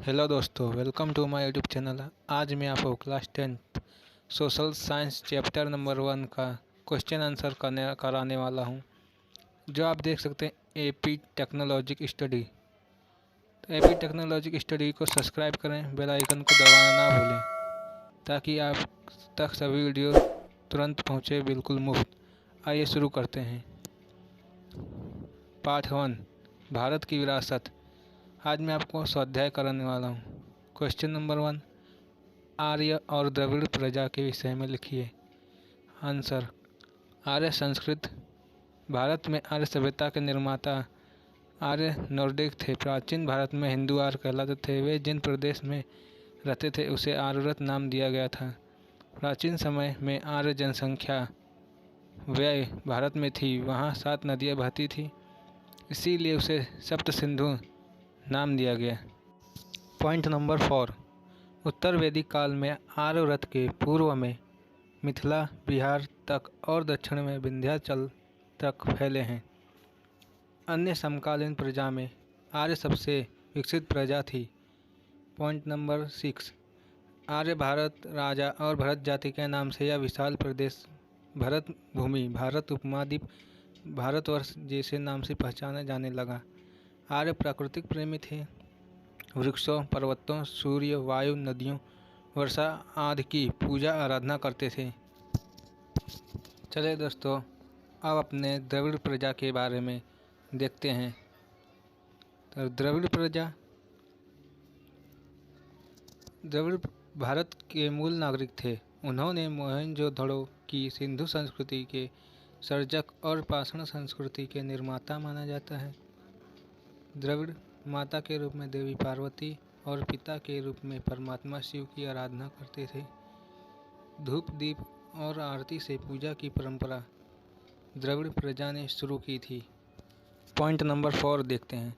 Hello दोस्तों, welcome to my YouTube channel. आज मैं आपको class 10th social science chapter number 1 का क्वेश्चन आंसर कराने वाला हूं, जो आप देख सकते हैं एपी टेक्नोलॉजिक स्टडी। तो एपी टेक्नोलॉजिक स्टडी को सब्सक्राइब करें, बेल आइकन को दबाना ना भूलें ताकि आप तक सभी वीडियो तुरंत पहुंचे, बिल्कुल मुफ्त। आइए शुरू करते हैं। पार्ट 1, भारत की विरासत। आज मैं आपको स्वाध्याय कराने वाला हूँ। क्वेश्चन नंबर 1, आर्य और द्रविड़ प्रजा के विषय में लिखिए। आंसर, आर्य संस्कृत। भारत में आर्य सभ्यता के निर्माता आर्य नॉर्डिक थे। प्राचीन भारत में हिंदू आर्य कहलाते थे। वे जिन प्रदेश में रहते थे उसे आर्यव्रत नाम दिया गया था। प्राचीन समय में आर्य जनसंख्या व्यय भारत में थी। वहाँ 7 नदियाँ बहती थी, इसीलिए उसे सप्त सिंधु नाम दिया गया। पॉइंट नंबर 4, उत्तर वैदिक काल में आर्यव्रत के पूर्व में मिथिला, बिहार तक और दक्षिण में विंध्याचल तक फैले हैं। अन्य समकालीन प्रजा में आर्य सबसे विकसित प्रजा थी। पॉइंट नंबर 6, आर्य भारत राजा और भरत जाति के नाम से यह विशाल प्रदेश भरत भूमि, भारत उपमहाद्वीप, भारतवर्ष जैसे नाम से पहचाना जाने लगा। आर्य प्राकृतिक प्रेमी थे। वृक्षों, पर्वतों, सूर्य, वायु, नदियों, वर्षा आदि की पूजा आराधना करते थे। चलिए दोस्तों, अब अपने द्रविड़ प्रजा के बारे में देखते हैं। तो द्रविड़ भारत के मूल नागरिक थे। उन्होंने मोहनजोदड़ो की सिंधु संस्कृति के सर्जक और पाषाण संस्कृति के निर्माता माना जाता है। द्रविड़ माता के रूप में देवी पार्वती और पिता के रूप में परमात्मा शिव की आराधना करते थे। धूप, दीप और आरती से पूजा की परंपरा द्रविड़ प्रजा ने शुरू की थी। पॉइंट नंबर 4 देखते हैं।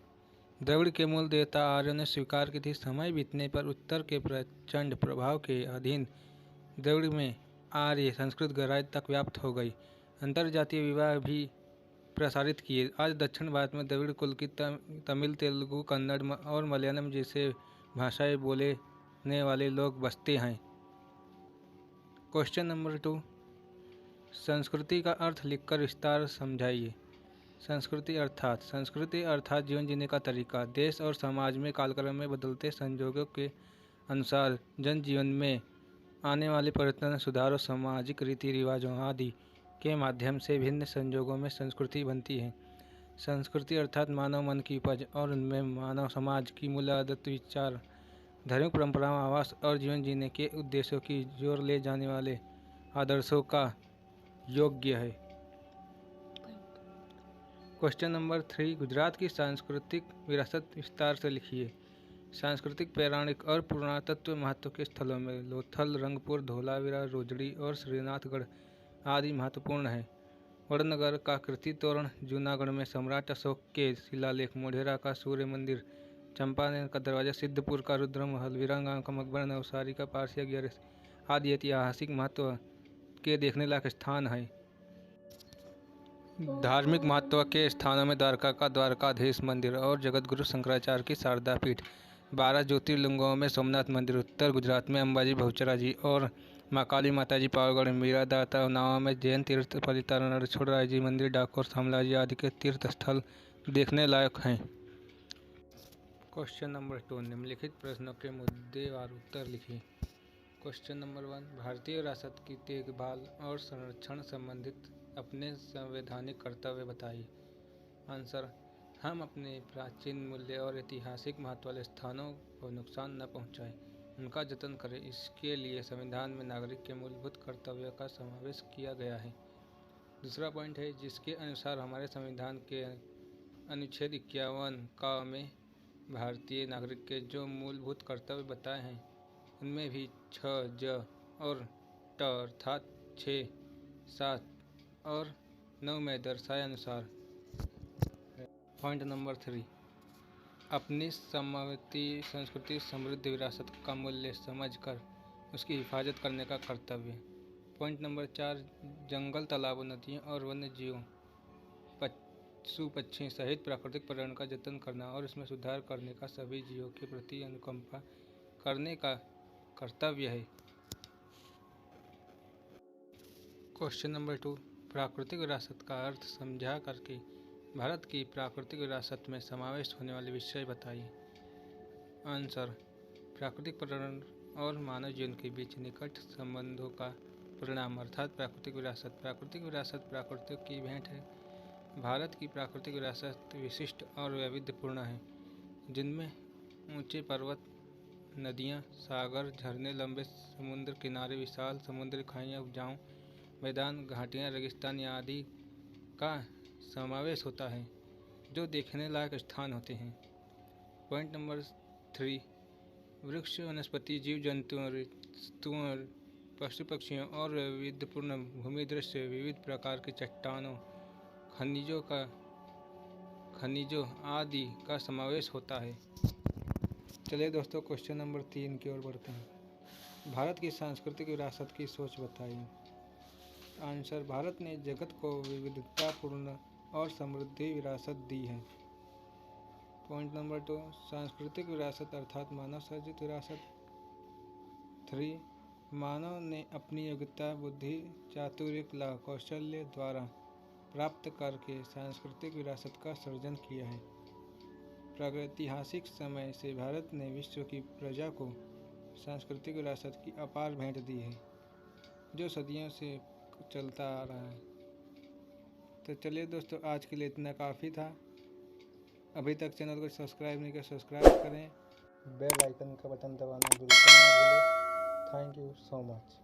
द्रविड़ के मूल देवता आर्यों ने स्वीकार की थी। समय बीतने पर उत्तर के प्रचंड प्रभाव के अधीन द्रविड़ में आर्य संस्कृत गहराई तक व्याप्त हो गई। अंतरजातीय विवाह भी प्रसारित किए। आज दक्षिण भारत में द्रविड़ कुल की तमिल, तेलुगु, कन्नड़ और मलयालम जैसे भाषाएं बोलने वाले लोग बसते हैं। क्वेश्चन नंबर 2, संस्कृति का अर्थ लिखकर विस्तार समझाइए। संस्कृति अर्थात जीवन जीने का तरीका। देश और समाज में कालक्रम में बदलते संजोगों के अनुसार जनजीवन में आने वाले परिवर्तन, सुधारों, सामाजिक रीति रिवाजों आदि के माध्यम से विभिन्न संजोगों में संस्कृति बनती है। संस्कृति अर्थात मानव मन की उपज और उनमें मानव समाज की मूल्य, आदत, विचार, धार्मिक परंपराओं, आवास और जीवन जीने के उद्देश्यों की जोर ले जाने वाले आदर्शों का योग्य है। क्वेश्चन नंबर 3, गुजरात की सांस्कृतिक विरासत विस्तार से लिखिए। सांस्कृतिक, पौराणिक और पुरातत्व महत्व के स्थलों में लोथल, रंगपुर, धोलावीरा, रोजड़ी और श्रीनाथगढ़ आदि महत्वपूर्ण है। वड़नगर का कीर्ति तोरण, जूनागढ़ में सम्राट अशोक के शिलालेख, मोढेरा का सूर्य मंदिर, चंपानेर का दरवाजा, सिद्धपुर का रुद्र महल, वीरांगांव का मकबरा, नवसारी का पारसिया गैरेज आदि ऐतिहासिक महत्व के देखने लायक स्थान है। धार्मिक महत्व के स्थानों में द्वारका का द्वारकाधीश मंदिर और जगतगुरु शंकराचार्य की शारदा पीठ। 12 ज्योतिर्लिंगों में सोमनाथ मंदिर, उत्तर गुजरात में अंबाजी, बहुचरा जी और माँ काली माता जी, पावागढ़, मीरा दाता, उन्नाव में जैन तीर्थ, पलिताना, रणछोड़राय जी मंदिर, डाकोर, शामला जी आदि के तीर्थ स्थल देखने लायक हैं। क्वेश्चन नंबर 2, निम्नलिखित प्रश्नों के मुद्देवार उत्तर लिखिए। क्वेश्चन नंबर 1, भारतीय विरासत की देखभाल और संरक्षण संबंधित अपने संवैधानिक कर्तव्य बताइए। आंसर, हम अपने प्राचीन मूल्य और ऐतिहासिक महत्व वाले स्थानों को नुकसान न पहुंचाएं, उनका जतन करें। इसके लिए संविधान में नागरिक के मूलभूत कर्तव्यों का समावेश किया गया है। दूसरा पॉइंट है, जिसके अनुसार हमारे संविधान के अनुच्छेद 51 का में भारतीय नागरिक के जो मूलभूत कर्तव्य बताए हैं, उनमें भी 6 ज और ट अर्थात 6, 7 और 9 में दर्शाए अनुसार। पॉइंट नंबर 3, अपनी समवर्ती संस्कृति समृद्ध विरासत का मूल्य समझकर उसकी हिफाजत करने का कर्तव्य। पॉइंट नंबर 4, जंगल, तालाबों, नदियों और वन्य जीवों पशु पक्षी सहित प्राकृतिक पर्यावरण का जतन करना और उसमें सुधार करने का सभी जीवों के प्रति अनुकंपा करने का कर्तव्य है। क्वेश्चन नंबर 2, प्राकृतिक विरासत का अर्थ समझा करके भारत की प्राकृतिक विरासत में समावेश होने वाले विषय बताइए। आंसर, प्राकृतिक पर्यावरण और मानव जीवन के बीच निकट संबंधों का परिणाम अर्थात प्राकृतिक विरासत। प्राकृतिक विरासत प्रकृति की भेंट है। भारत की प्राकृतिक विरासत विशिष्ट और वैविध्यपूर्ण है, जिनमें ऊंचे पर्वत, नदियां, सागर, झरने, लंबे समुद्र किनारे, विशाल समुद्री खाइयाँ, उपजाऊ मैदान, घाटियां, रेगिस्तान आदि का समावेश होता है, जो देखने लायक स्थान होते हैं। पॉइंट नंबर 3, वृक्ष, वनस्पति, जीव जंतुओं, पशु पक्षियों और वैविध्यपूर्ण भूमि दृश्य, विविध प्रकार की चट्टानों, खनिजों आदि का समावेश होता है। चलिए दोस्तों, क्वेश्चन नंबर 3 की ओर बढ़ते हैं। भारत की सांस्कृतिक विरासत की सोच बताइए। आंसर, भारत ने जगत को विविधतापूर्ण और समृद्धि विरासत दी है। पॉइंट नंबर 2, सांस्कृतिक विरासत अर्थात मानव सर्जित विरासत। 3, मानव ने अपनी योग्यता, बुद्धि, चातुर्य, कला, कौशल्य द्वारा प्राप्त करके सांस्कृतिक विरासत का सृजन किया है। प्रागैतिहासिक समय से भारत ने विश्व की प्रजा को सांस्कृतिक विरासत की अपार भेंट दी है, जो सदियों से चलता आ रहा है। तो चलिए दोस्तों, आज के लिए इतना काफ़ी था। अभी तक चैनल को सब्सक्राइब नहीं किया, सब्सक्राइब करें, बेल आइकन का बटन दबाना बिल्कुल ना भूलें। Thank you so much.